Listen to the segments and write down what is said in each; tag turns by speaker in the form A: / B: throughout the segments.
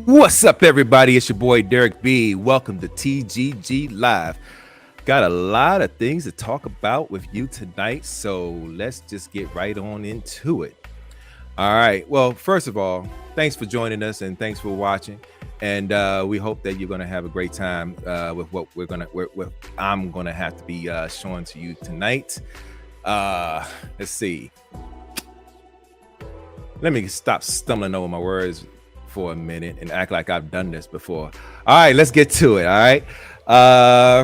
A: What's up, everybody? It's your boy Derek B. Welcome to TGG Live. Got a lot of things to talk about with you tonight, so let's just get right on into it. All right. Well, first of all, thanks for joining us and thanks for watching. And we hope that you're going to have a great time with what I'm going to have to be showing to you tonight. Let's see. Let me stop stumbling over my words for a minute and act like I've done this before. All right, let's get to it. All right.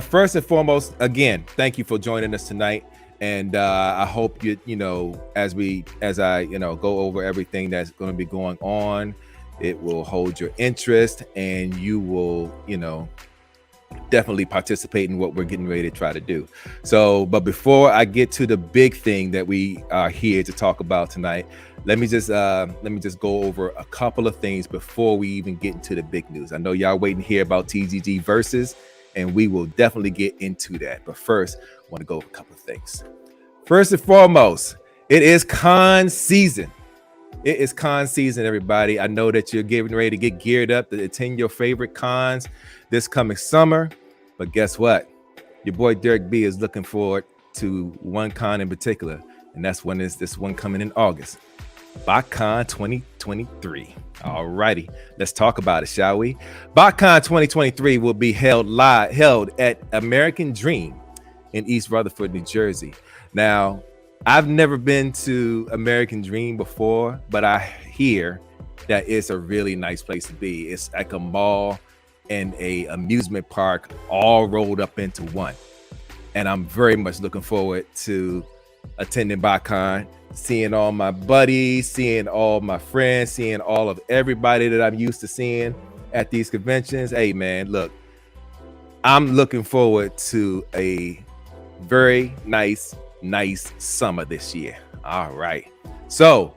A: First and foremost, again, thank you for joining us tonight. And I hope as I go over everything that's going to be going on, it will hold your interest and you will, definitely participate in what we're getting ready to try to do. So, but before I get to the big thing that we are here to talk about tonight, let me just go over a couple of things before we even get into the big news. I know y'all waiting to hear about TGG versus, and we will definitely get into that. But first, I want to go over a couple of things. First and foremost, it is con season. It is con season, everybody. I know that you're getting ready to get geared up to attend your favorite cons this coming summer. But guess what? Your boy Derek B is looking forward to one con in particular, and that's when is this one coming in August. BotCon 2023. All righty, let's talk about it, shall we? BotCon 2023 will be held at American Dream in East Rutherford, New Jersey. Now, I've never been to American Dream before, but I hear that it's a really nice place to be. It's like a mall and a amusement park all rolled up into one. And I'm very much looking forward to attending BotCon, seeing all my buddies, seeing all my friends, seeing all of everybody that I'm used to seeing at these conventions. Hey, man, look, I'm looking forward to a very nice summer this year. All right. So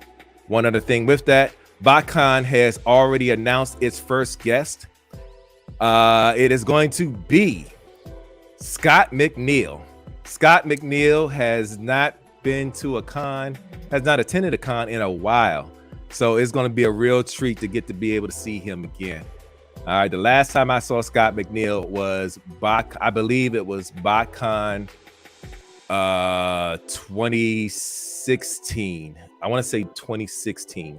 A: one other thing with that, BotCon has already announced its first guest. It is going to be Scott McNeil. Scott McNeil has not been to a con, has not attended a con in a while. So it's going to be a real treat to get to be able to see him again. All right. The last time I saw Scott McNeil was I believe it was BotCon 2016. I want to say 2016.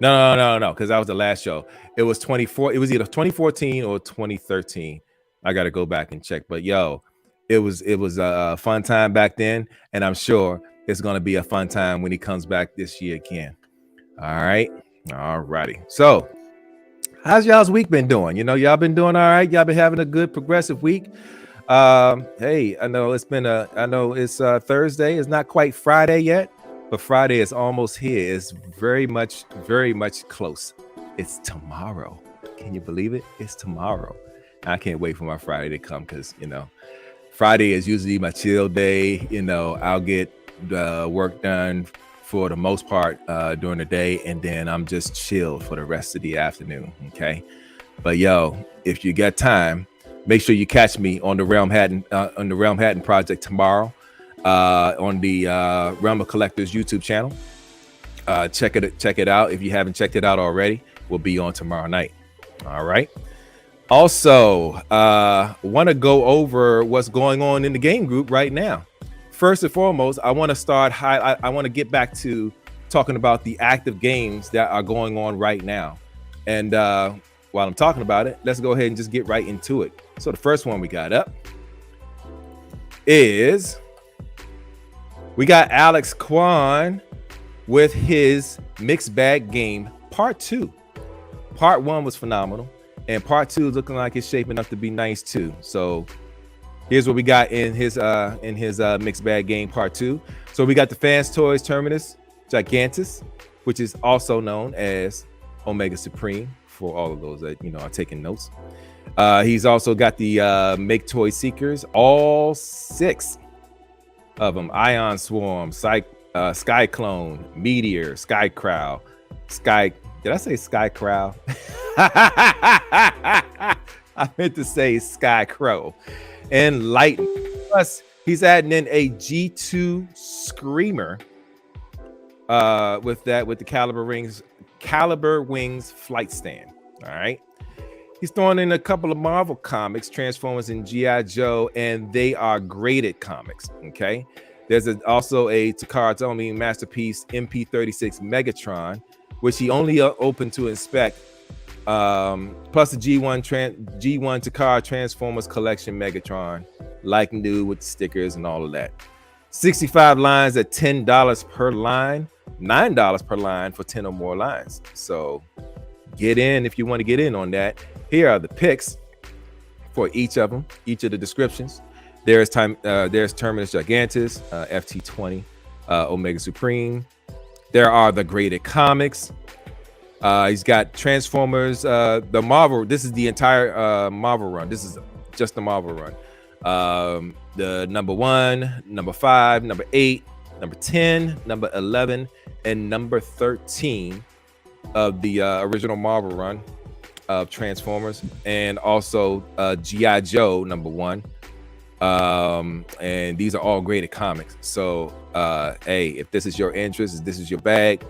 A: No, because that was the last show. It was 24. It was either 2014 or 2013. I got to go back and check. But yo, it was a fun time back then, and I'm sure it's going to be a fun time when he comes back this year again. All righty. So, how's y'all's week been doing? Y'all been doing all right. Y'all been having a good progressive week. Hey, I know it's Thursday. It's not quite Friday yet, but Friday is almost here. It's very much close. It's tomorrow. Can you believe it? It's tomorrow. I can't wait for my Friday to come because Friday is usually my chill day. I'll get the work done for the most part during the day, and then I'm just chill for the rest of the afternoon. Okay, but if you get time, make sure you catch me on the Realm Hatton project tomorrow on the Realm of Collectors YouTube channel. Check it out if you haven't checked it out already. We'll be on tomorrow night. All right. Also, want to go over what's going on in the game group right now. First and foremost, I want to get back to talking about the active games that are going on right now. And while I'm talking about it, let's go ahead and just get right into it. So the first one we got up is we got Alex Kwan with his mixed bag game part 2. Part 1 was phenomenal, and part 2 is looking like it's shaping up to be nice too. So here's what we got in his mixed bag game part 2. So we got the Fans Toys Terminus Gigantus, which is also known as Omega Supreme for all of those that are taking notes. He's also got the Make Toy Seekers, all 6 of them: Ion Swarm, Sky Clone, Meteor, Sky Crow, did I say Sky Crow? I meant to say Sky Crow, and Lightning. Plus, he's adding in a G2 Screamer with the Caliber Wings flight stand. All right. He's throwing in a couple of Marvel comics, Transformers and G.I. Joe, and they are graded comics. Okay. There's also a Takara Tomy Masterpiece MP36 Megatron, which he only opened to inspect. Plus the G1 Takara Transformers Collection Megatron, like new with stickers and all of that. 65 lines at $10 per line, $9 per line for 10 or more lines. So get in if you want to get in on that. Here are the picks for each of them, each of the descriptions. There's Terminus Gigantus, FT20, Omega Supreme. There are the graded comics. He's got Transformers, the Marvel. This is the entire Marvel run. This is just the Marvel run. The number 1, number 5, number 8, number 10, number 11, and number 13 of the original Marvel run of Transformers, and also G.I. Joe number 1. And these are all graded comics. So hey, if this is your interest, if this is your bag,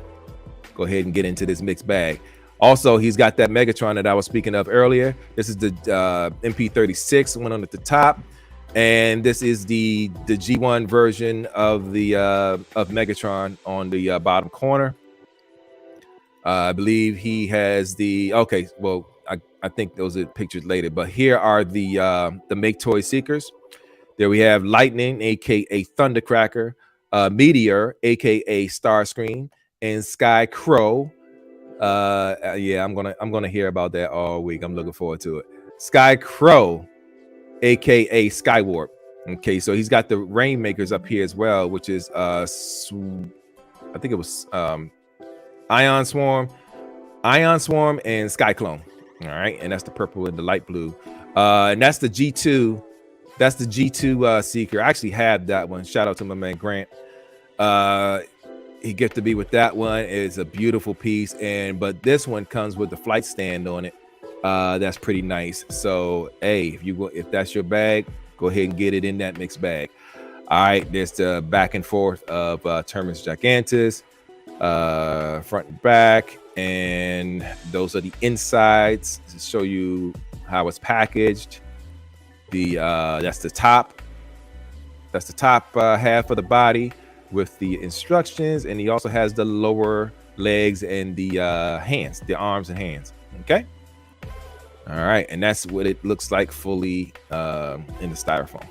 A: go ahead and get into this mixed bag. Also, he's got that Megatron that I was speaking of earlier. This is the MP36 one on at the top, and this is the G1 version of the of Megatron on the bottom corner. I believe he has the I think those are pictures later, but here are the Make Toy Seekers. There we have Lightning, aka Thundercracker, Meteor, aka Starscream, and Sky Crow. Yeah, I'm gonna hear about that all week. I'm looking forward to it. Sky Crow, aka Skywarp. Okay, so he's got the Rainmakers up here as well, which is I think it was Ion Swarm, and Sky Clone. All right, and that's the purple and the light blue. And that's the G2. That's the G2 Seeker. I actually have that one. Shout out to my man Grant. He gets to be with that one. It's a beautiful piece, but this one comes with the flight stand on it. That's pretty nice. So hey, if that's your bag, go ahead and get it in that mixed bag. All right, there's the back and forth of Terminus Gigantus, front and back, and those are the insides to show you how it's packaged. That's the top half of the body with the instructions, and he also has the lower legs and the hands, the arms and hands. Okay. All right, and that's what it looks like fully in the styrofoam.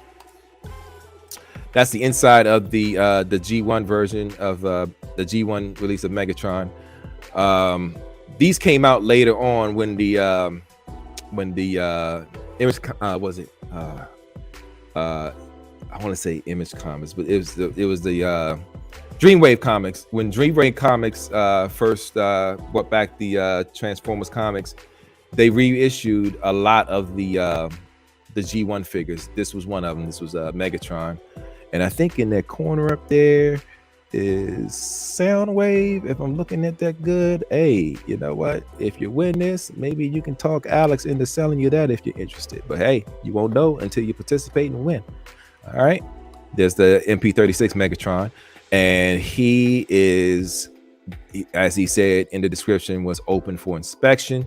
A: That's the inside of the G1 version of the G1 release of Megatron. These came out later on when the it was I want to say Image Comics, but it was the Dreamwave Comics. When Dreamwave Comics first brought back the Transformers comics, they reissued a lot of the G1 figures. This was one of them. This was Megatron, and I think in that corner up there is Soundwave. If I'm looking at that good, hey, you know what? If you win this, maybe you can talk Alex into selling you that if you're interested. But hey, you won't know until you participate and win. All right. There's the MP36 Megatron, and he is, as he said in the description, was open for inspection.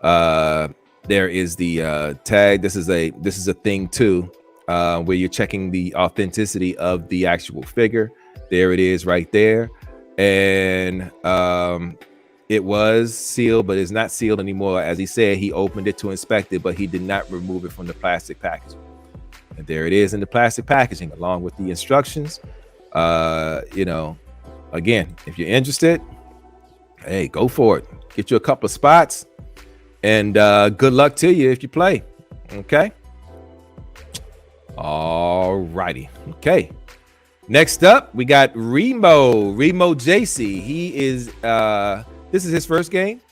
A: There is the tag. This is a thing too, where you're checking the authenticity of the actual figure. There it is right there. And it was sealed, but it's not sealed anymore. As he said, he opened it to inspect it, but he did not remove it from the plastic packaging. And there it is in the plastic packaging, along with the instructions. You know, again, if you're interested, hey, go for it. Get you a couple of spots, and good luck to you if you play. Okay. All righty. Okay. Next up, we got Remo JC. He is this is his first game,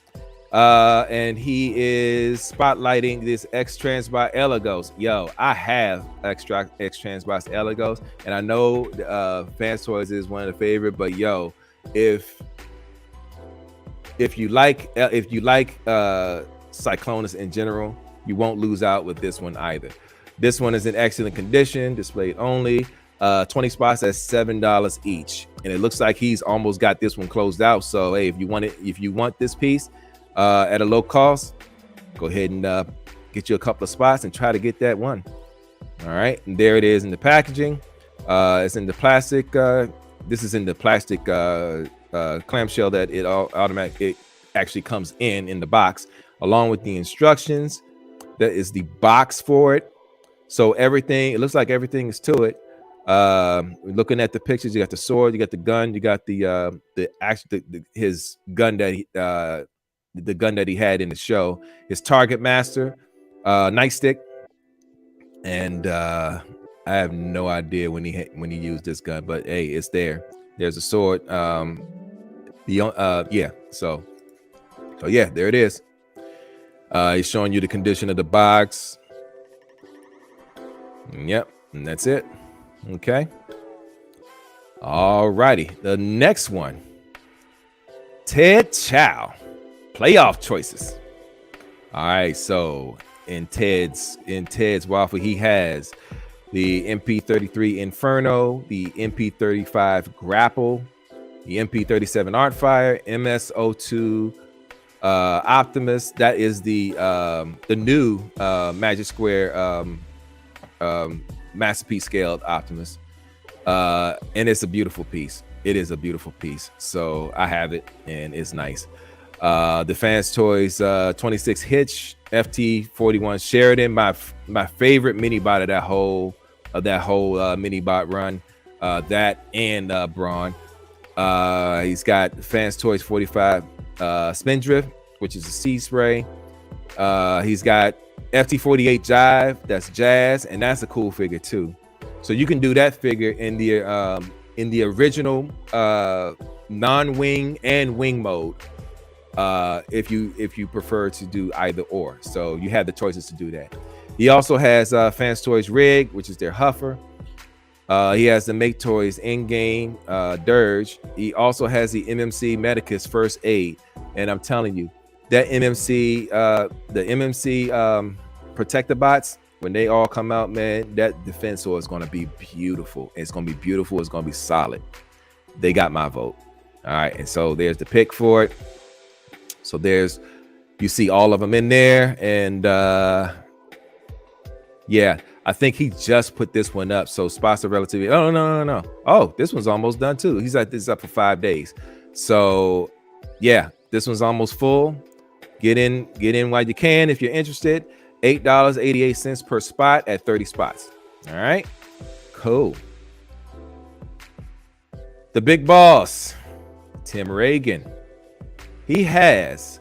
A: and he is spotlighting this X Transbot Elegos. Yo, I have X Transbot Elegos, and I know Fans Toys is one of the favorite. But yo, if you like Cyclonus in general, you won't lose out with this one either. This one is in excellent condition, displayed only. 20 spots at $7 each, and it looks like he's almost got this one closed out. So hey, if you want this piece at a low cost, go ahead and get you a couple of spots and try to get that one. All right, and there it is in the packaging. It's in the plastic. This is in the plastic clamshell that it actually comes in the box, along with the instructions. That is the box for it. So everything, it looks like everything is to it. Looking at the pictures, you got the sword, you got the gun, you got his gun that the gun that he had in the show, his target master, nightstick, and I have no idea when he used this gun, but hey, it's there. There's a sword. Yeah. So yeah, there it is. He's showing you the condition of the box. Yep, and that's it. Okay. All righty. The next one, Ted Chow, playoff choices. All right. So in Ted's waffle, he has the MP33 Inferno, the MP35 Grapple, the MP37 Artfire, MS02 Optimus. That is the new Magic Square masterpiece scaled Optimus, and it's a beautiful piece. It is a beautiful piece. So I have it, and it's nice. The Fans Toys 26 Hitch FT41 Sheridan, my favorite mini bot of that whole mini bot run. That and Braun. He's got Fans Toys 45 Spindrift, which is a sea spray. He's got FT48 Jive, that's Jazz, and that's a cool figure too. So you can do that figure in the original non-wing and wing mode, if you prefer to do either or. So you have the choices to do that. He also has Fans Toys Rig, which is their Huffer. He has the Make Toys in-game Dirge. He also has the MMC Medicus First Aid, and I'm telling you, that MMC, the MMC Protector bots, when they all come out, man, that Defensor is going to be beautiful. It's going to be beautiful. It's going to be solid. They got my vote. All right, and so there's the pick for it. So you see all of them in there, and yeah, I think he just put this one up. So spots are relatively. Oh no. Oh, this one's almost done too. He's like, this is up for 5 days. So yeah, this one's almost full. Get in while you can if you're interested. $8.88 per spot at 30 spots. All right, cool. The big boss, Tim Reagan. He has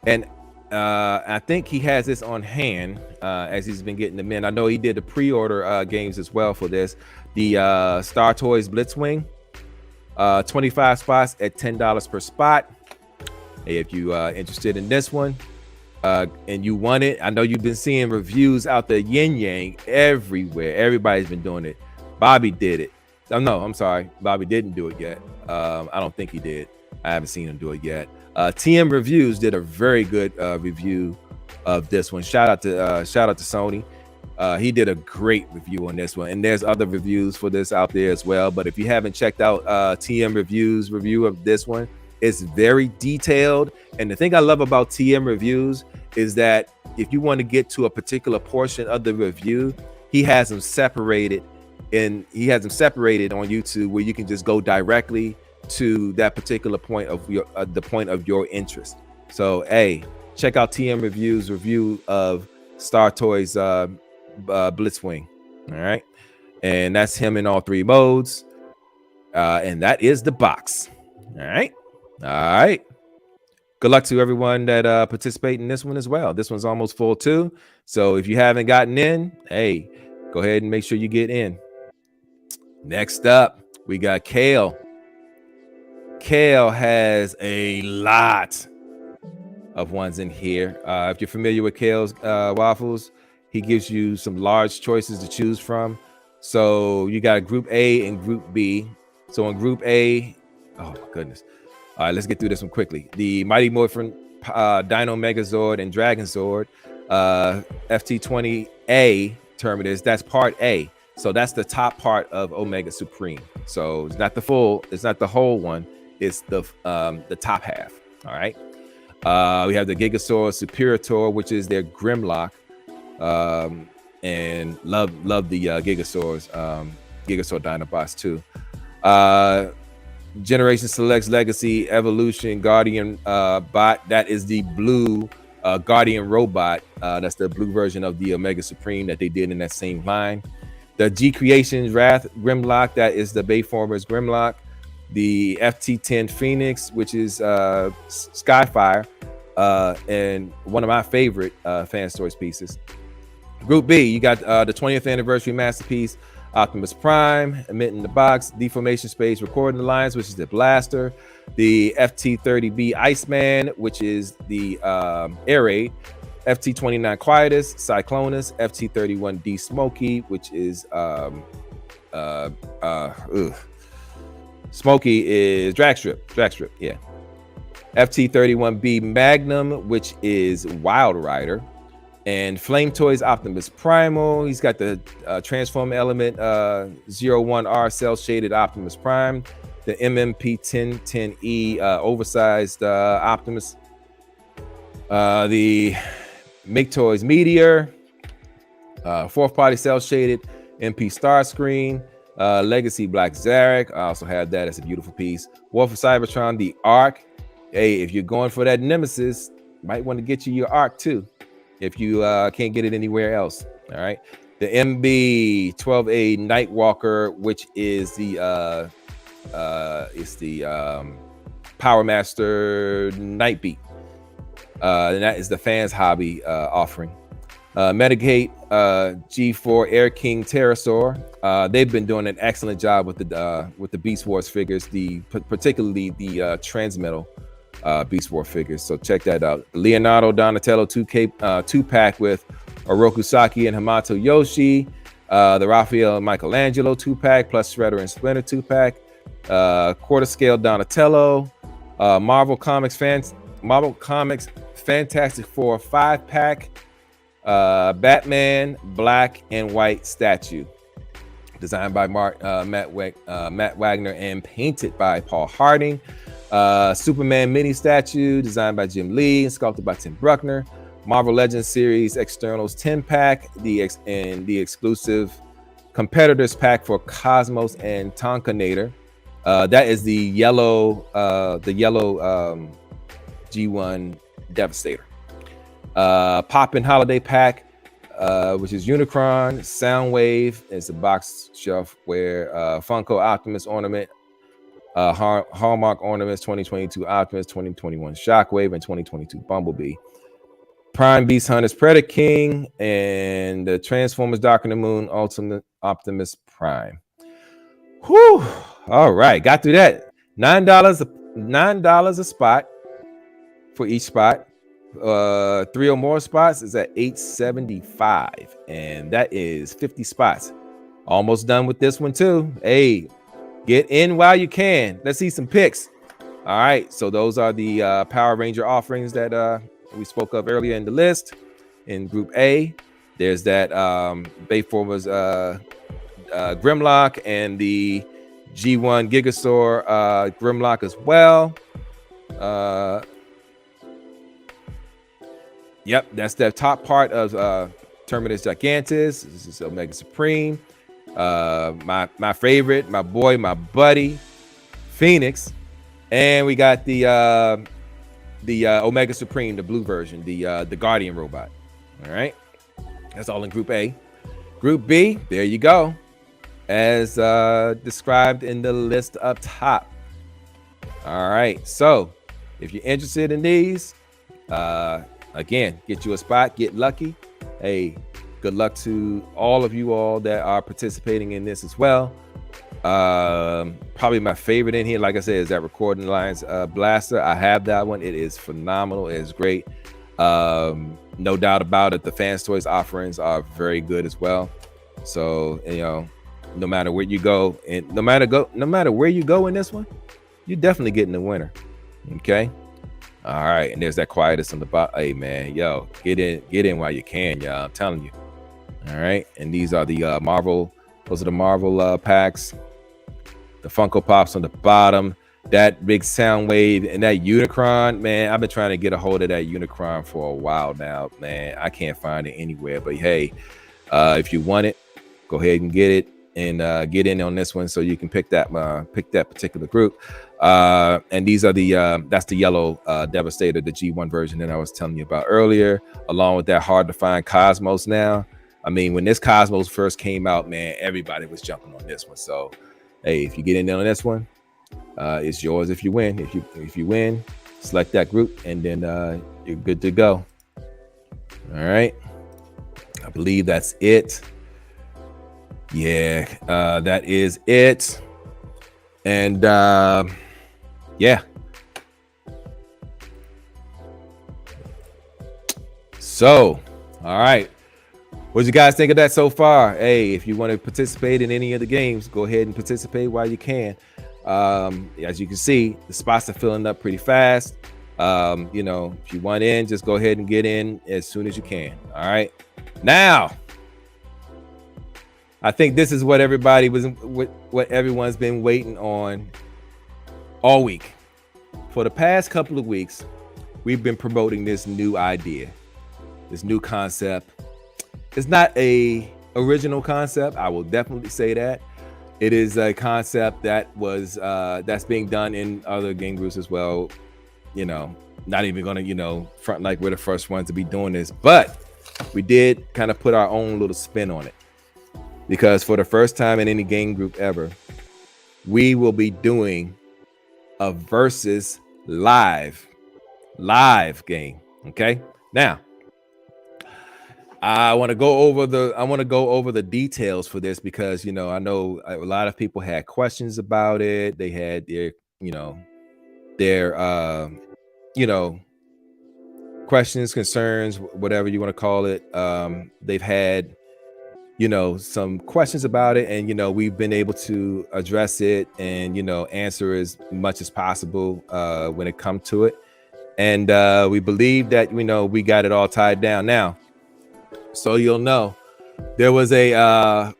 A: an I think he has this on hand as he's been getting them in. I know he did the pre-order games as well for this. The Star Toys Blitzwing, 25 spots at $10 per spot. Hey, if you interested in this one and you want it, I know you've been seeing reviews out there, yin yang everywhere. Everybody's been doing it. Bobby did it. Oh, no, I'm sorry. Bobby didn't do it yet. I don't think he did. I haven't seen him do it yet. TM Reviews did a very good review of this one. Shout out to Sony. He did a great review on this one, and there's other reviews for this out there as well. But if you haven't checked out TM Reviews review of this one, it's very detailed. And the thing I love about TM Reviews is that if you want to get to a particular portion of the review, he has them separated on YouTube where you can just go directly to that particular point of your the point of your interest. So hey, check out TM Reviews review of Star Toys Blitzwing. All right, and that's him in all three modes, and that is the box. All right. Good luck to everyone that participate in this one as well. This one's almost full too, so if you haven't gotten in, hey, go ahead and make sure you get in. Next up, we got Kale. Kale has a lot of ones in here. If you're familiar with Kale's waffles, he gives you some large choices to choose from. So you got Group A and Group B. So in Group A, oh my goodness. All right, let's get through this one quickly. The Mighty Morphin Dino Megazord and Dragon Zord, FT20A Terminus, that's part A. So that's the top part of Omega Supreme. So it's not the whole one. It's the top half. All right. We have the Gigasaur Superior, which is their Grimlock. And love the Gigasaurs, Gigasaur Dinobots too. Generation Selects Legacy Evolution Guardian bot. That is the blue Guardian robot. That's the blue version of the Omega Supreme that they did in that same line. The G Creations Wrath Grimlock. That is the Bayformers Grimlock. The FT10 Phoenix, which is Skyfire, and one of my favorite fan stories pieces. Group B, you got the 20th anniversary masterpiece, Optimus Prime, Emitting the Box, Deformation Space Recording Alliance, which is the Blaster, the FT30B Iceman, which is the Air Raid, FT29 Quietus, Cyclonus, FT31D Smokey, which is Smokey is Dragstrip, yeah. FT31B Magnum, which is Wild Rider, and Flame Toys Optimus Primal. He's got the Transform Element 01R Cell Shaded Optimus Prime, the MMP 1010E oversized Optimus, the Make Toys Meteor, fourth party Cell Shaded MP Starscream, Legacy Black Zarek. I also have that as a beautiful piece. War for Cybertron, the Arc. Hey, if you're going for that Nemesis, might want to get you your Arc too, if you can't get it anywhere else. All right. The MB12A Nightwalker, which is the Power Master Nightbeat. And that is the Fans Hobby offering. Metagate G4 Air King Pterosaur. They've been doing an excellent job with the Beast Wars figures, particularly the Transmetal Beast War figures. So check that out. Leonardo Donatello 2-pack with Oroku Saki and Hamato Yoshi. The Raphael and Michelangelo 2-pack plus Shredder and Splinter 2-pack. Quarter scale Donatello. Marvel Comics Fantastic Four 5-pack. Batman Black and White statue, designed by Matt Wagner and painted by Paul Harding. Superman mini statue, designed by Jim Lee and sculpted by Tim Bruckner. Marvel Legends series externals 10-pack, the exclusive competitors pack for Cosmos and Tonkanator. That is the yellow G1 Devastator. Poppin' Holiday Pack, which is Unicron, Soundwave. It's a box shelf where Funko Optimus ornament, Hallmark ornaments, 2022 Optimus, 2021 Shockwave, and 2022 Bumblebee. Prime Beast Hunters Predator King, and the Transformers Dark in the Moon Ultimate Optimus Prime. Whew. All right, got through that. $9 a spot for each spot. 3 or more spots is at $8.75, and that is 50 spots. Almost done with this one too. Hey, get in while you can. Let's see some picks. All right, so those are the Power Ranger offerings that we spoke of earlier in the list. In Group A, there's that Bayformers Grimlock and the G1 Gigasaur Grimlock as well. Yep, that's the top part of Terminus Gigantus. This is Omega Supreme. My favorite, my boy, my buddy, Phoenix. And we got the Omega Supreme, the blue version, the Guardian robot. All right, that's all in Group A. Group B, there you go, as described in the list up top. All right, so if you're interested in these, again, get you a spot, get lucky. Hey, good luck to all of you all that are participating in this as well. Probably my favorite in here, like I said, is that Recording Alliance Blaster. I have that one. It is phenomenal. It is great. No doubt about it. The Fans Toys offerings are very good as well. So, you know, no matter where you go, and no matter where you go in this one, you're definitely getting the winner. Okay. All right, and there's that Quietus on the bottom. Hey man, yo, get in while you can, y'all. I'm telling you. All right, and these are the Marvel. Those are the Marvel packs. The Funko Pops on the bottom. That big sound wave and that Unicron, man. I've been trying to get a hold of that Unicron for a while now, man. I can't find it anywhere. But hey, if you want it, go ahead and get it and get in on this one so you can pick that particular group. And these are the that's the yellow Devastator, the G1 version that I was telling you about earlier, along with that hard to find Cosmos. Now, I mean, when this Cosmos first came out, man, everybody was jumping on this one. So hey, if you get in there on this one, it's yours if you win. If you win, select that group and then you're good to go. All right, I believe that's it. Yeah, that is it. And yeah, so all right, what you guys think of that so far? Hey, if you want to participate in any of the games, go ahead and participate while you can. As you can see, the spots are filling up pretty fast. You know, if you want in, just go ahead and get in as soon as you can. All right, now I think this is what everyone's been waiting on all week. For the past couple of weeks, we've been promoting this new idea, this new concept. It's not a original concept. I will definitely say that. It is a concept that was that's being done in other game groups as well. You know, not even gonna, you know, front like we're the first ones to be doing this, but we did kind of put our own little spin on it. Because for the first time in any game group ever, we will be doing a versus live game. Okay. Now, I want to go over the details for this because, you know, I know a lot of people had questions about it. They had their questions, concerns, whatever you want to call it. They've had, you know, some questions about it, and, you know, we've been able to address it and, you know, answer as much as possible when it comes to it. And we believe that, you know, we got it all tied down now. So you'll know there was a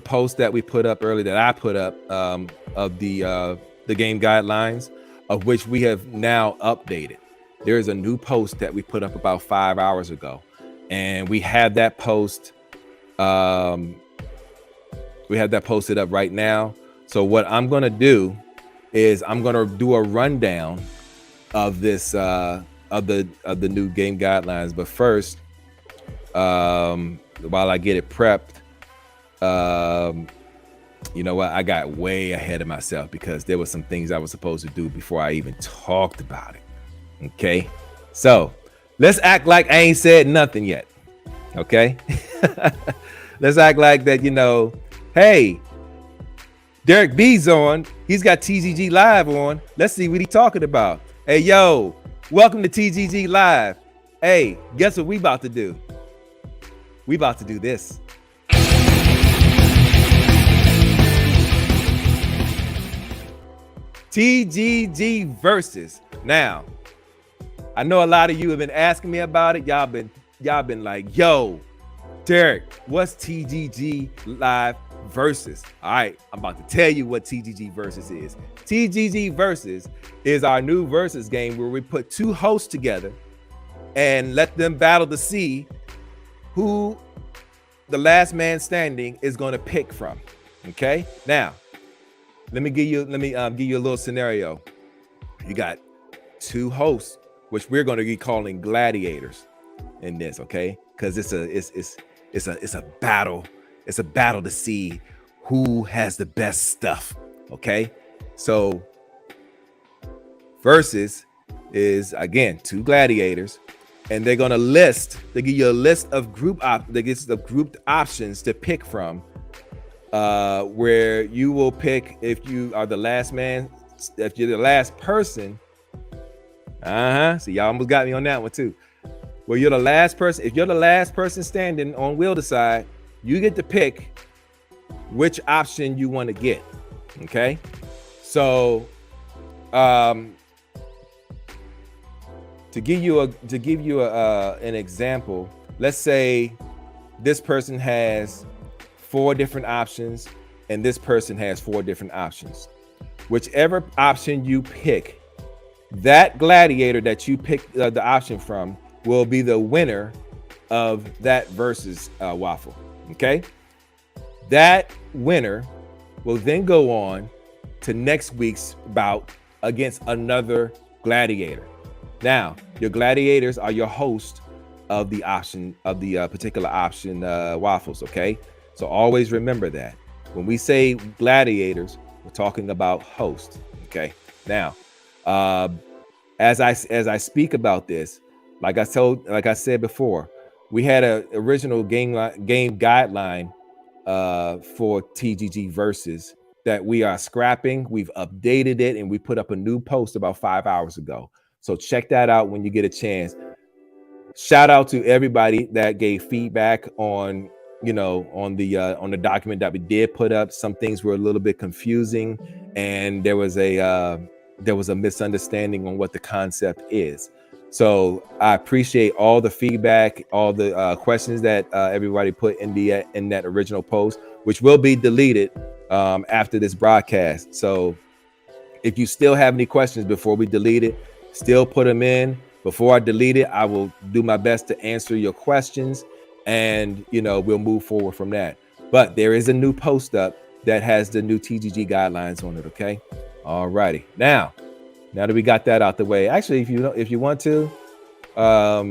A: post that we put up earlier, that I put up, of the game guidelines, of which we have now updated. There is a new post that we put up about 5 hours ago, and we have that post. We have that posted up right now. So what I'm gonna do is I'm gonna do a rundown of this of the new game guidelines. But first, while I get it prepped, you know what? I got way ahead of myself because there were some things I was supposed to do before I even talked about it. Okay, so Let's act like I ain't said nothing yet. Okay. Let's act like that, hey, Derek B's on. He's got TGG Live on. Let's see what he's talking about. Hey, yo, welcome to TGG Live. Hey, guess what we about to do? We about to do this. TGG versus. Now, I know a lot of you have been asking me about it. Y'all been like, yo, Derek, what's TGG Live versus? All right, I'm about to tell you what TGG versus is. TGG versus is our new versus game where we put two hosts together and let them battle to see who the last man standing is going to pick from. Okay, now let me give you a little scenario. You got two hosts, which we're going to be calling gladiators in this, okay? Because it's a battle. It's a battle to see who has the best stuff, okay? So versus is, again, two gladiators, and they're going to give you a list of grouped options to pick from, where you will pick if you are the last man, if you're the last person. See, y'all almost got me on that one too. Well, you're the last person. If you're the last person standing on wheel to side, you get to pick which option you want to get. Okay. So, to give you an example, let's say this person has 4 different options and this person has 4 different options. Whichever option you pick, that gladiator that you pick the option from will be the winner of that versus waffle. Okay. That winner will then go on to next week's bout against another gladiator. Now, your gladiators are your host of the option of the particular option waffles. Okay. So always remember that when we say gladiators, we're talking about host. Okay. Now, as I speak about this, like I said before, we had an original game guideline for TGG versus that we are scrapping. We've updated it and we put up a new post about 5 hours ago. So check that out when you get a chance. Shout out to everybody that gave feedback on the document that we did put up. Some things were a little bit confusing, and there was a misunderstanding on what the concept is. So I appreciate all the feedback, all the questions that everybody put in that original post, which will be deleted after this broadcast. So if you still have any questions before we delete it, still put them in. Before I delete it, I will do my best to answer your questions, and we'll move forward from that. But there is a new post up that has the new TGG guidelines on it. Okay. All righty. Now that we got that out the way, actually, if you want to, let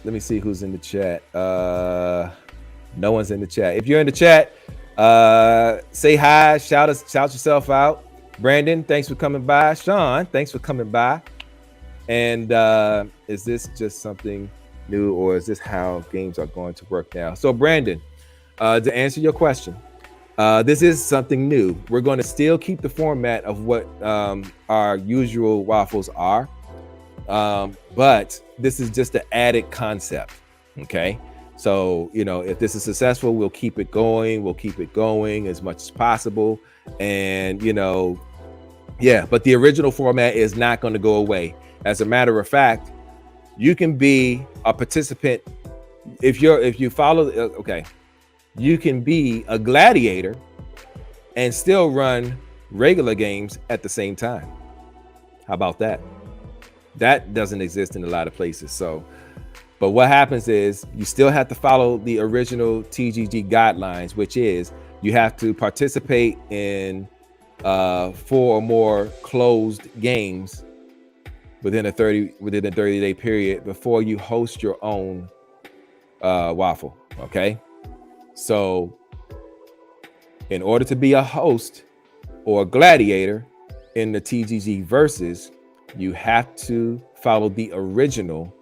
A: me see who's in the chat. No one's in the chat. If you're in the chat, say hi, shout yourself out. Brandon, thanks for coming by. Sean, thanks for coming by. And is this just something new, or is this how games are going to work now? So Brandon, to answer your question, this is something new. We're going to still keep the format of what our usual waffles are, but this is just an added concept. Okay, so if this is successful, we'll keep it going. We'll keep it going as much as possible, and but the original format is not going to go away. As a matter of fact, you can be a participant if you follow. Okay. You can be a gladiator and still run regular games at the same time. How about that? That doesn't exist in a lot of places. So, but what happens is you still have to follow the original TGG guidelines, which is you have to participate in 4 or more closed games within a 30-day period before you host your own waffle. Okay. So in order to be a host or a gladiator in the TGG versus, you have to follow the original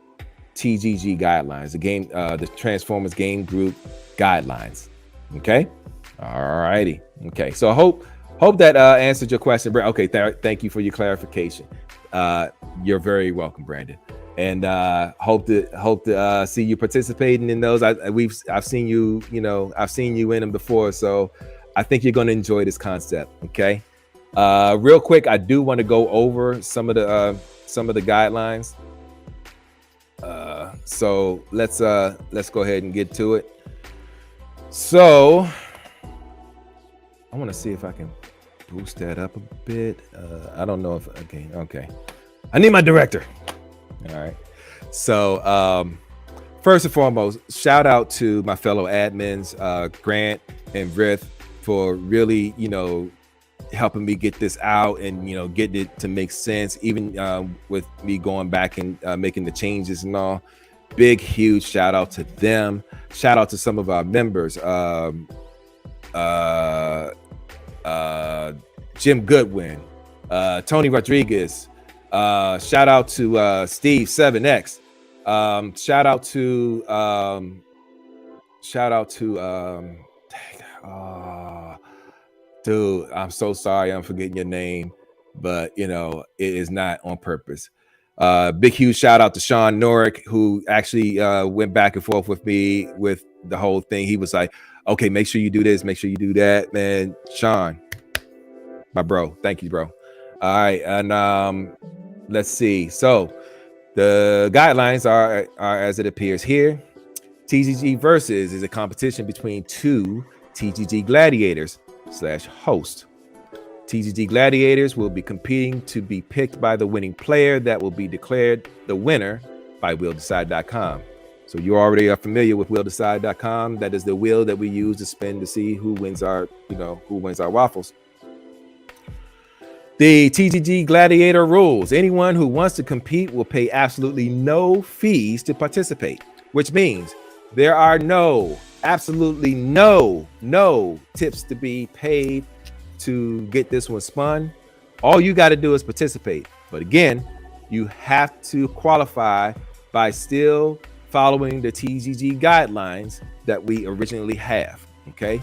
A: TGG guidelines, the Transformers game group guidelines. Okay. All righty. Okay. So I hope that answered your question, Brandon. Okay. Thank you for your clarification. You're very welcome, Brandon. And hope to see you participating in those. I've seen you. I've seen you in them before, so I think you're going to enjoy this concept. Okay. Real quick, I do want to go over some of the guidelines. So let's go ahead and get to it. So I want to see if I can boost that up a bit. I don't know if okay. I need my director. All right. So first and foremost, shout out to my fellow admins, Grant and Vrith, for really, helping me get this out and, getting it to make sense, even with me going back and making the changes and all. Big, huge shout out to them. Shout out to some of our members. Jim Goodwin, Tony Rodriguez. Shout out to Steve 7X. Shout out to dude, I'm so sorry I'm forgetting your name, but it is not on purpose. Big huge shout out to Sean Norick, who actually went back and forth with me with the whole thing. He was like, okay, make sure you do this, make sure you do that, man. Sean, my bro, thank you, bro. All right, and let's see. So the guidelines are as it appears here. TGG Versus is a competition between two TGG gladiators / host. TGG gladiators will be competing to be picked by the winning player that will be declared the winner by WillDecide.com. So you already are familiar with WillDecide.com. That is the wheel that we use to spin to see who wins our waffles. The TGG Gladiator rules: anyone who wants to compete will pay absolutely no fees to participate, which means there are absolutely no tips to be paid to get this one spun. All you got to do is participate. But again, you have to qualify by still following the TGG guidelines that we originally have. Okay.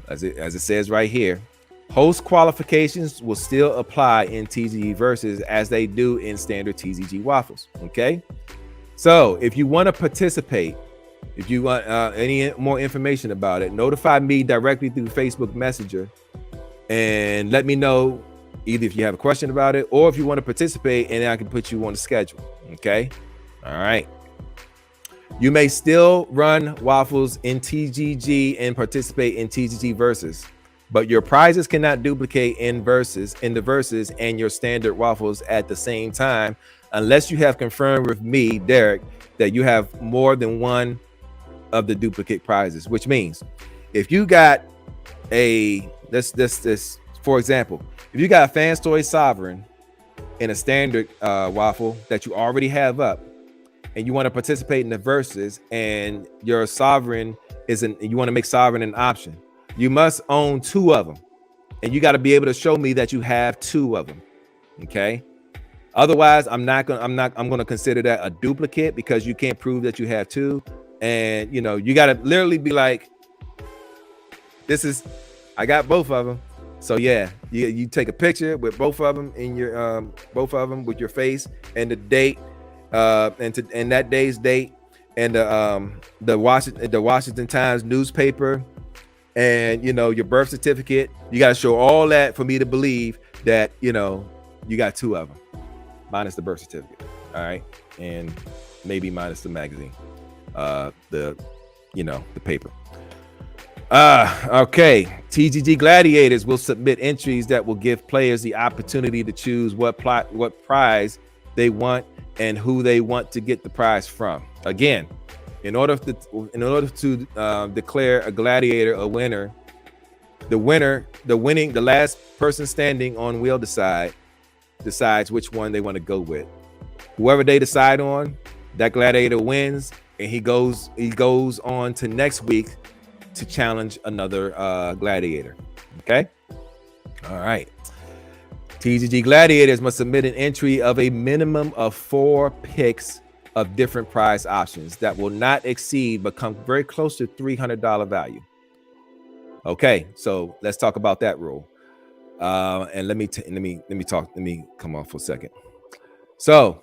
A: As it says right here, host qualifications will still apply in TGG Versus as they do in standard TGG waffles. Okay. So if you want to participate, if you want any more information about it, notify me directly through Facebook Messenger and let me know either if you have a question about it or if you want to participate, and I can put you on the schedule. Okay. All right. You may still run waffles in TGG and participate in TGG Versus, but your prizes cannot duplicate in the Versus and your standard waffles at the same time, unless you have confirmed with me, Derek, that you have more than one of the duplicate prizes. Which means if you got this, for example, if you got a Fans Toy Sovereign in a standard waffle that you already have up, and you want to participate in the Versus, and your Sovereign you want to make Sovereign an option, you must own two of them, and you got to be able to show me that you have two of them. Okay. Otherwise, I'm going to consider that a duplicate because you can't prove that you have two. And you got to literally be like, I got both of them. So yeah, you take a picture with both of them in your with your face and the date, and that day's date, and the Washington Times newspaper, and your birth certificate. You got to show all that for me to believe that you got two of them, minus the birth certificate. All right, and maybe minus the magazine, the paper. Okay. TGG Gladiators will submit entries that will give players the opportunity to choose what prize they want and who they want to get the prize from. Again, in order to declare a gladiator a winner, the last person standing on Will decides which one they want to go with. Whoever they decide on, that gladiator wins, and he goes on to next week to challenge another gladiator. Okay. All right. TGG Gladiators must submit an entry of a minimum of 4 picks of different prize options that will not exceed but come very close to $300 value. Okay, so let's talk about that rule. And let me come off for a second. So,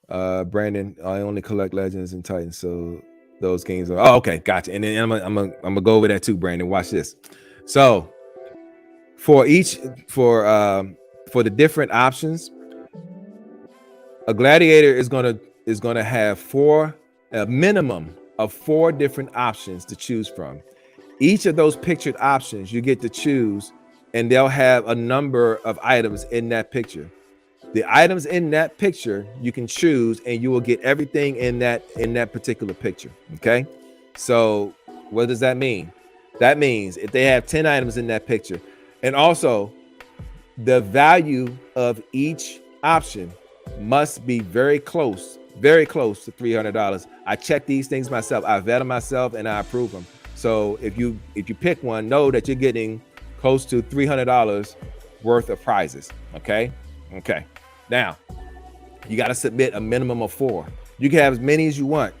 A: Brandon, I only collect Legends and Titans, so those games are okay, gotcha. And then I'm gonna go over that too, Brandon. Watch this. So, for the different options, a gladiator is gonna have a minimum of 4 different options to choose from. Each of those pictured options you get to choose, and they'll have a number of items in that picture. The items in that picture you can choose, and you will get everything in that particular picture. Okay, so what does that mean? That means if they have 10 items in that picture, and also the value of each option must be very close to $300. I check these things myself. I vet them myself and I approve them. So if you pick one, know that you're getting close to $300 worth of prizes. Okay. Now you got to submit a minimum of 4. You can have as many as you want.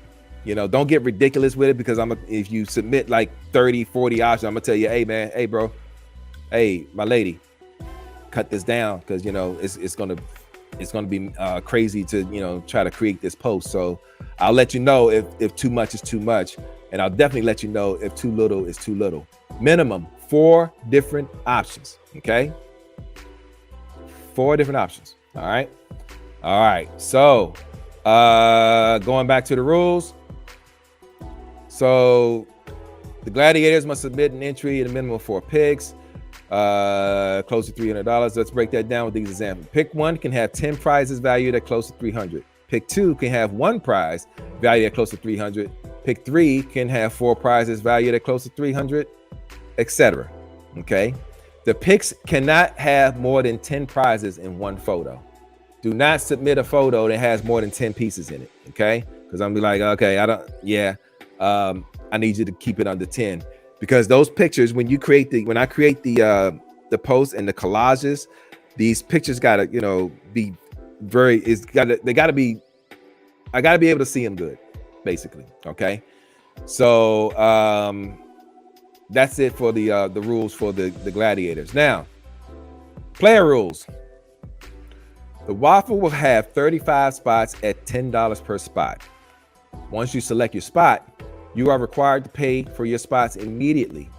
A: Don't get ridiculous with it, because if you submit like 30, 40 options, I'm gonna tell you, hey man, hey bro, hey my lady, cut this down, because it's gonna be crazy to try to create this post. So I'll let you know if too much is too much, and I'll definitely let you know if too little is too little. Minimum 4 different options. Okay, 4 different options. All right. So going back to the rules. So the gladiators must submit an entry at a minimum of 4 picks, close to $300. Let's break that down with these examples. Pick 1 can have 10 prizes valued at close to $300. Pick 2 can have 1 prize valued at close to $300. Pick 3 can have 4 prizes valued at close to $300, etc. Okay. The picks cannot have more than 10 prizes in one photo. Do not submit a photo that has more than 10 pieces in it. Okay. Because I'm be like, okay, I need you to keep it under 10, because those pictures, when I create the posts and the collages, these pictures gotta, be I gotta be able to see them good, basically. Okay. So, that's it for the rules for the gladiators. Now, player rules. The waffle will have 35 spots at $10 per spot. Once you select your spot, you are required to pay for your spots immediately.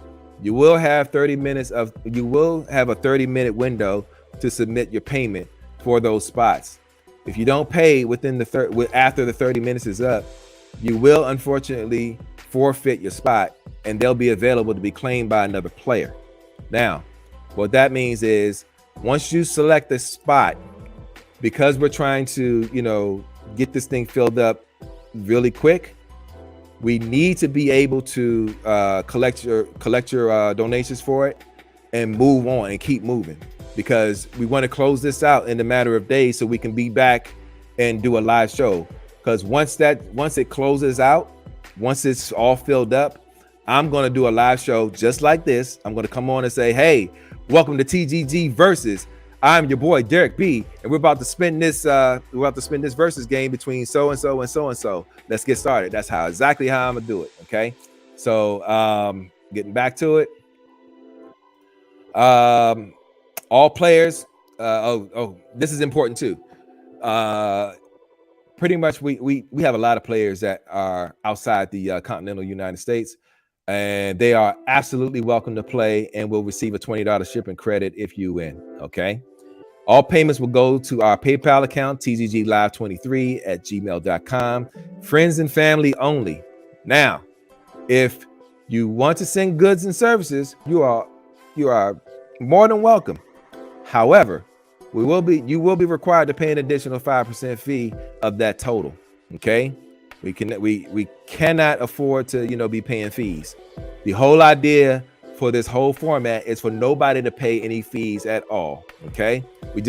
A: You will have a 30-minute window to submit your payment for those spots. If you don't pay after the 30 minutes is up, you will unfortunately forfeit your spot, and they'll be available to be claimed by another player. Now, what that means is, once you select the spot, because we're trying to, get this thing filled up really quick, we need to be able to collect your donations for it and move on and keep moving, because we want to close this out in a matter of days so we can be back and do a live show. Because once it closes out, once it's all filled up, I'm going to do a live show just like this. I'm going to come on and say, hey, welcome to TGG Versus. I'm your boy Derek B, and we're about to spin this versus game between so and so and so and so. Let's get started. That's exactly how I'm gonna do it. Okay, so getting back to it. All players. This is important too. Pretty much, we have a lot of players that are outside the continental United States, and they are absolutely welcome to play and will receive a $20 shipping credit if you win. Okay. All payments will go to our PayPal account, tgglive23@gmail.com. Friends and family only. Now, if you want to send goods and services, you are more than welcome. However, you will be required to pay an additional 5% fee of that total. Okay. We cannot afford to, be paying fees. The whole idea for this whole format is for nobody to pay any fees at all. Okay. We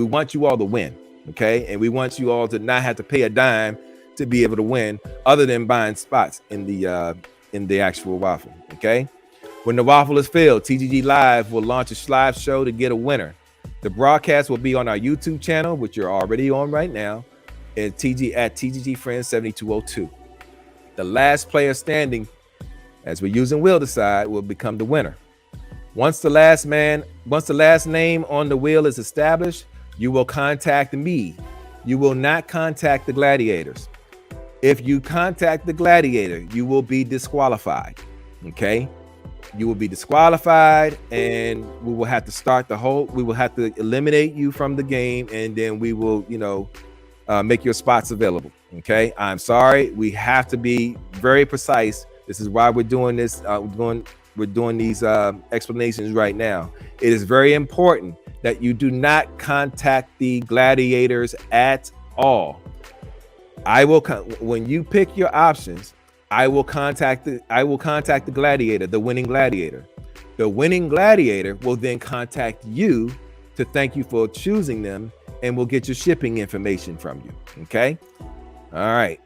A: want you all to win. Okay. And we want you all to not have to pay a dime to be able to win, other than buying spots in the actual waffle. Okay. When the waffle is filled, TGG Live will launch a live show to get a winner. The broadcast will be on our YouTube channel, which you're already on right now, at TGG Friends 7202. The last player standing, as we're using wheel decide, will become the winner. Once the last name on the wheel is established, you will contact me. You will not contact the gladiators. If you contact the gladiator, you will be disqualified. Okay? You will be disqualified, and we will have to we will have to eliminate you from the game, and then we will, make your spots available. Okay? I'm sorry. We have to be very precise. This is why we're doing this. We're doing these explanations right now. It is very important that you do not contact the gladiators at all. When you pick your options, I will contact the gladiator, the winning gladiator. The winning gladiator will then contact you to thank you for choosing them, and we'll get your shipping information from you. Okay? All right.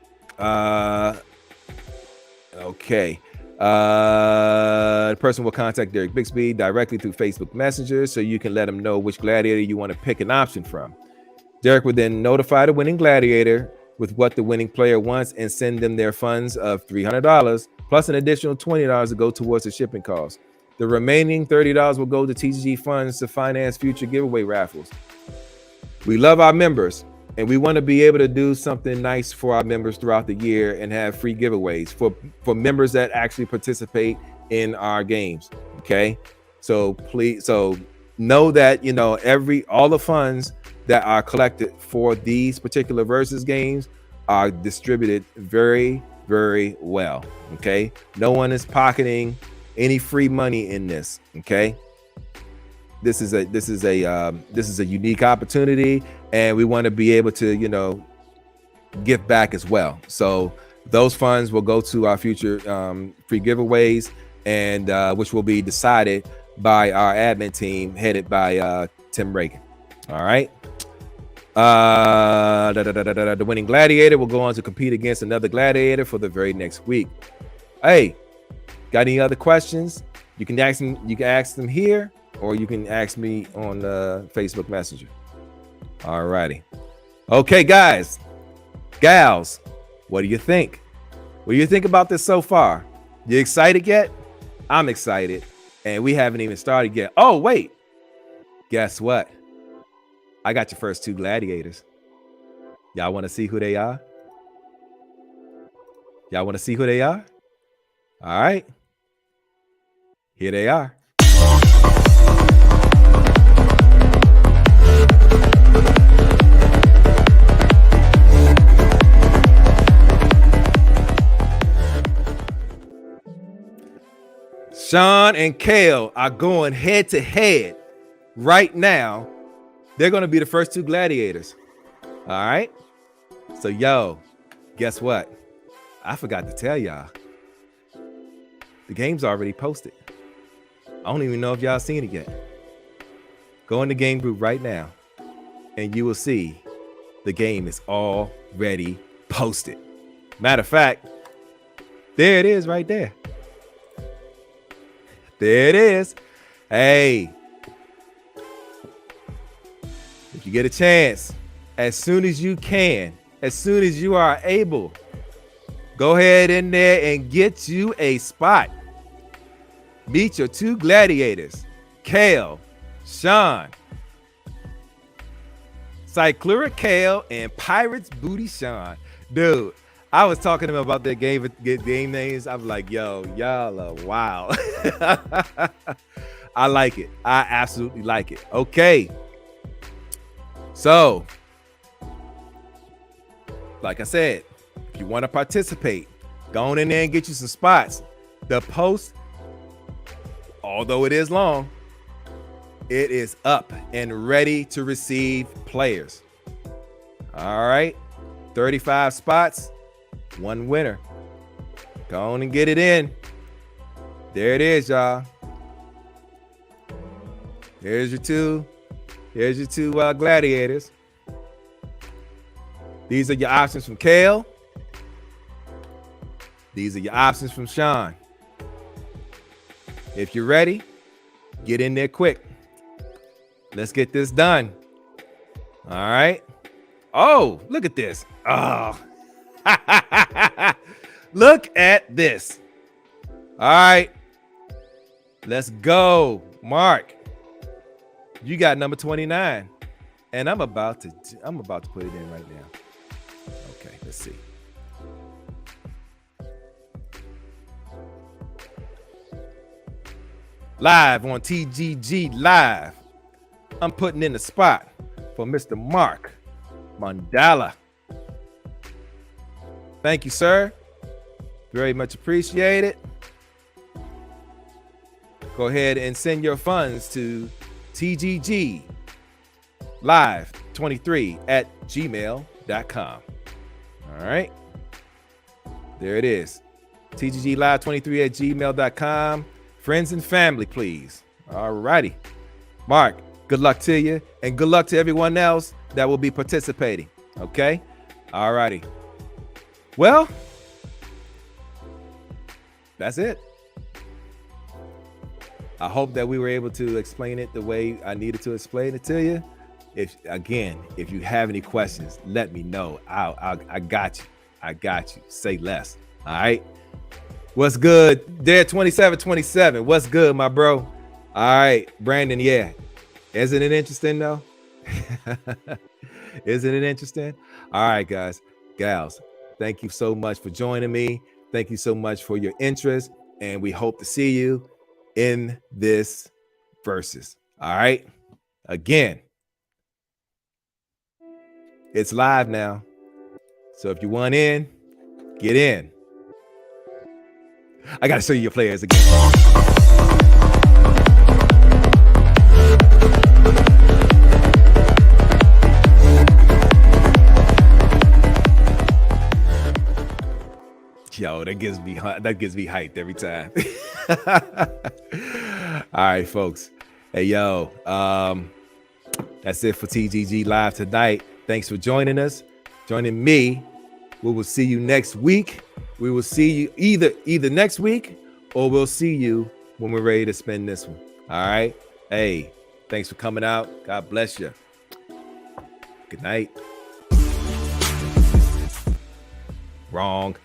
A: Okay. The person will contact Derek Bixby directly through Facebook Messenger, so you can let him know which gladiator you want to pick an option from. Derek will then notify the winning gladiator with what the winning player wants and send them their funds of $300 plus an additional $20 to go towards the shipping costs. The remaining $30 will go to TGG funds to finance future giveaway raffles. We love our members, and we want to be able to do something nice for our members throughout the year and have free giveaways for members that actually participate in our games. Okay, so please, know that all the funds that are collected for these particular versus games are distributed very, very well. Okay, no one is pocketing any free money in this. Okay. This is a unique opportunity, and we want to be able to, give back as well. So those funds will go to our future free giveaways, and which will be decided by our admin team headed by Tim Reagan. All right. The winning gladiator will go on to compete against another gladiator for the very next week. Hey, got any other questions? You can ask them. You can ask them here, or you can ask me on Facebook Messenger. All righty. Okay, guys, gals, what do you think? What do you think about this so far? You excited yet? I'm excited, and we haven't even started yet. Oh, wait. Guess what? I got your first two gladiators. Y'all want to see who they are? Y'all want to see who they are? All right. Here they are. Sean and Kale are going head to head right now. They're going to be the first two gladiators. All right. So, guess what? I forgot to tell y'all. The game's already posted. I don't even know if y'all seen it yet. Go in the game group right now, and you will see the game is already posted. Matter of fact, there it is right there. There it is. Hey, if you get a chance, as soon as you can, as soon as you are able, go ahead in there and get you a spot. Meet your two gladiators, Kale, Sean, Cycluric Kale, and Pirates Booty Sean. Dude, I was talking to him about their game names. I was like, yo, y'all are wild. I like it. I absolutely like it. Okay. So, like I said, if you want to participate, go on in there and get you some spots. The post, although it is long, it is up and ready to receive players. All right. 35 spots, one winner. Go on and get it in. There it is, y'all. Here's your two gladiators. These are your options from Kale. These are your options from Sean. If you're ready, get in there quick. Let's get this done. All right. Oh, look at this. Oh, look at this. All right. Let's go. Mark, you got number 29. And I'm about to put it in right now. Okay, let's see. Live on TGG Live. I'm putting in the spot for Mr. Mark Mandala. Thank you, sir. Very much appreciated. Go ahead and send your funds to TGG Live 23 at gmail.com. All right. There it is. TGG Live 23 at gmail.com. Friends and family, please. All righty. Mark, good luck to you, and good luck to everyone else that will be participating. Okay? All righty. Well, that's it. I hope that we were able to explain it the way I needed to explain it to you. If you have any questions, let me know. I got you. I got you. Say less. All right. What's good? Dare 2727. What's good, my bro? All right, Brandon. Yeah. Isn't it interesting though? Isn't it interesting? All right, guys, gals. Thank you so much for joining me. Thank you so much for your interest. And we hope to see you in this versus. All right. Again, it's live now. So if you want in, get in. I got to show you your players again. Yo, that gives me hyped every time. All right, folks. Hey, yo, that's it for TGG Live tonight. Thanks for joining us, joining me. We will see you next week. We will see you either next week, or we'll see you when we're ready to spin this one. All right. Hey, thanks for coming out. God bless you. Good night. Wrong.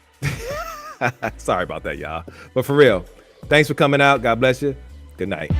A: Sorry about that, y'all. But for real, thanks for coming out. God bless you. Good night.